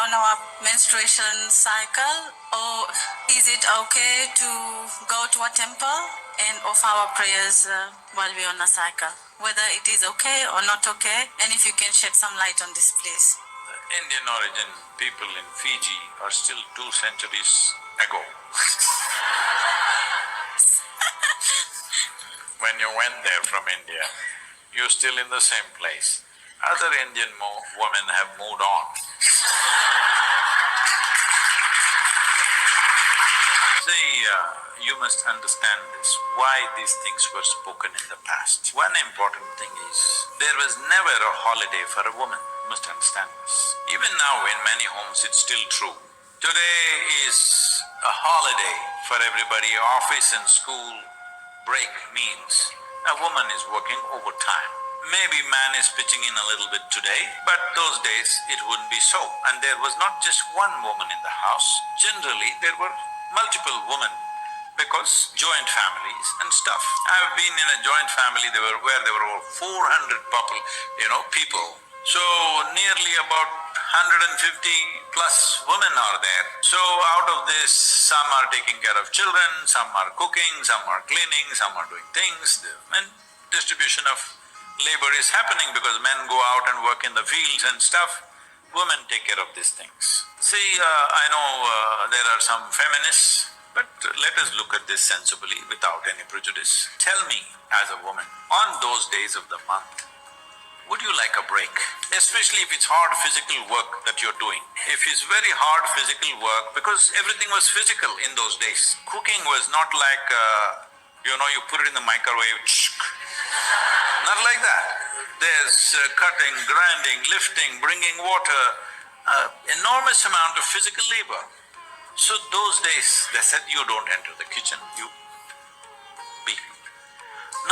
on our menstruation cycle, or is it okay to go to a temple and offer our prayers while we're on a cycle? Whether it is okay or not okay, and if you can shed some light on this, please. Indian origin people in Fiji are still 2 centuries ago. When you went there from India, you're still in the same place. Other Indian women have moved on. See, you must understand this, why these things were spoken in the past. One important thing is, there was never a holiday for a woman. You must understand this. Even now in many homes it's still true. Today is a holiday for everybody. Office and school break means a woman is working overtime. Maybe man is pitching in a little bit today, but those days it wouldn't be so. And there was not just one woman in the house. Generally there were multiple women, because joint families and stuff. I've been in a joint family where there were over 400 people. So nearly about 150 plus women are there. So out of this, some are taking care of children, some are cooking, some are cleaning, some are doing things. And distribution of labor is happening because men go out and work in the fields and stuff. Women take care of these things. See, I know there are some feminists, but let us look at this sensibly without any prejudice. Tell me, as a woman, on those days of the month, would you like a break? Especially if it's hard physical work that you're doing. If it's very hard physical work, because everything was physical in those days. Cooking was not like, you put it in the microwave, not like that. There's cutting, grinding, lifting, bringing water, enormous amount of physical labor. So those days, they said, you don't enter the kitchen, you be.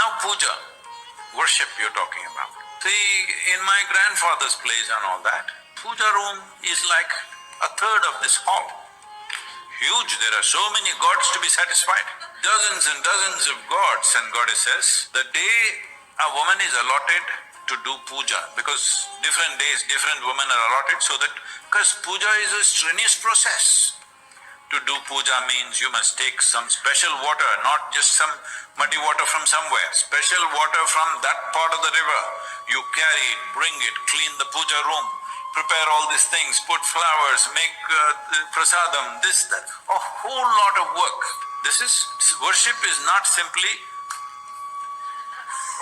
Now puja, worship you're talking about. See, in my grandfather's place and all that, puja room is like a third of this hall. Huge, there are so many gods to be satisfied. Dozens and dozens of gods and goddesses. The day a woman is allotted to do puja, because different days, different women are allotted, so that, because puja is a strenuous process. To do puja means you must take some special water, not just some muddy water from somewhere, special water from that part of the river. You carry it, bring it, clean the puja room, prepare all these things, put flowers, make prasadam, this, that, a whole lot of work. Worship is not simply,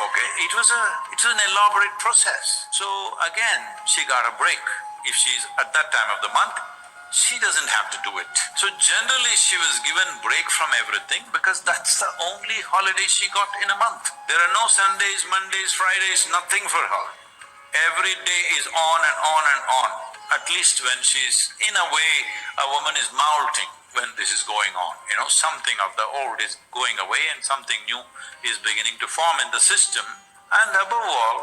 okay, it's an elaborate process. So again, she got a break. If she's at that time of the month, she doesn't have to do it. So generally she was given break from everything because that's the only holiday she got in a month. There are no Sundays, Mondays, Fridays, nothing for her. Every day is on and on and on. At least when she's, in a way, a woman is molting when this is going on. Something of the old is going away and something new is beginning to form in the system. And above all,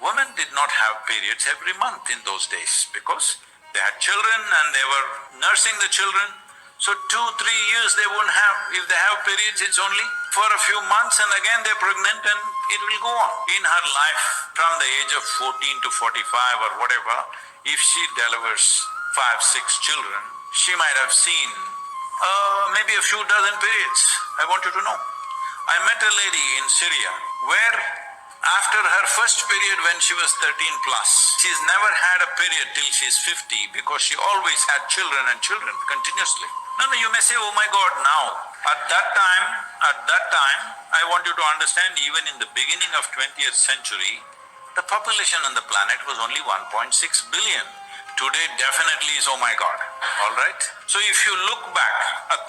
women did not have periods every month in those days because they had children and they were nursing the children. So 2-3 years they won't have, if they have periods, it's only for a few months and again they're pregnant and it will go on. In her life, from the age of 14 to 45 or whatever, if she delivers 5-6 children, she might have seen maybe a few dozen periods. I want you to know. I met a lady in Syria where after her first period when she was 13 plus, she's never had a period till she's 50 because she always had children and children continuously. No, you may say, oh my God, now. At that time, I want you to understand, even in the beginning of 20th century, the population on the planet was only 1.6 billion. Today definitely is, oh my God, all right? So if you look back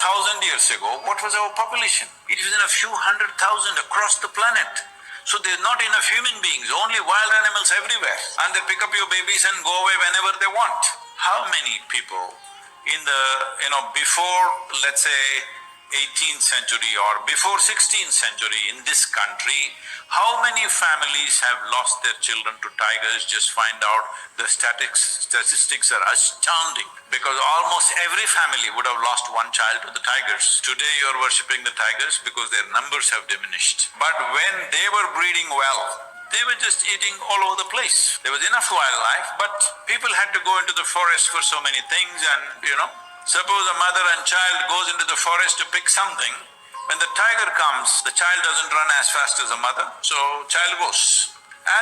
1,000 years ago, what was our population? It was in a few 100,000 across the planet. So there's not enough human beings, only wild animals everywhere. And they pick up your babies and go away whenever they want. How many people in the, before, let's say, 18th century or before 16th century in this country, how many families have lost their children to tigers? Just find out, the statistics are astounding, because almost every family would have lost one child to the tigers. Today you're worshipping the tigers because their numbers have diminished. But when they were breeding well, They were just eating all over the place. There was enough wildlife, but people had to go into the forest for so many things and suppose a mother and child goes into the forest to pick something. When the tiger comes, the child doesn't run as fast as the mother, so child goes.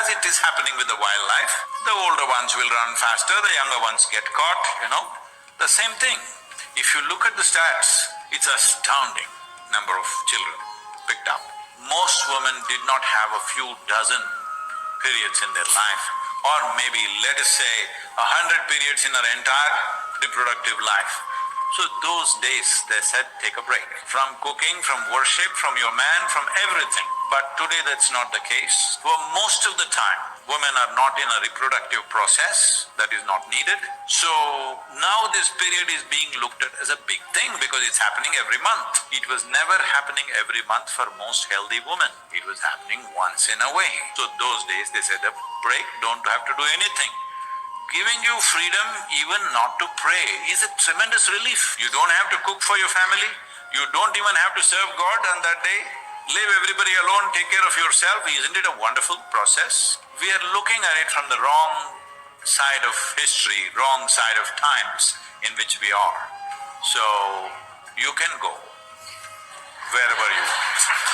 As it is happening with the wildlife, the older ones will run faster, the younger ones get caught. The same thing. If you look at the stats, it's astounding number of children picked up. Most women did not have a few dozen periods in their life, or maybe let us say 100 periods in her entire reproductive life. So those days they said take a break from cooking, from worship, from your man, from everything. But today that's not the case. For most of the time, women are not in a reproductive process that is not needed. So now this period is being looked at as a big thing because it's happening every month. It was never happening every month for most healthy women. It was happening once in a way. So those days they said a break, don't have to do anything. Giving you freedom even not to pray is a tremendous relief. You don't have to cook for your family. You don't even have to serve God on that day. Leave everybody alone, take care of yourself. Isn't it a wonderful process? We are looking at it from the wrong side of history, wrong side of times in which we are. So you can go wherever you want.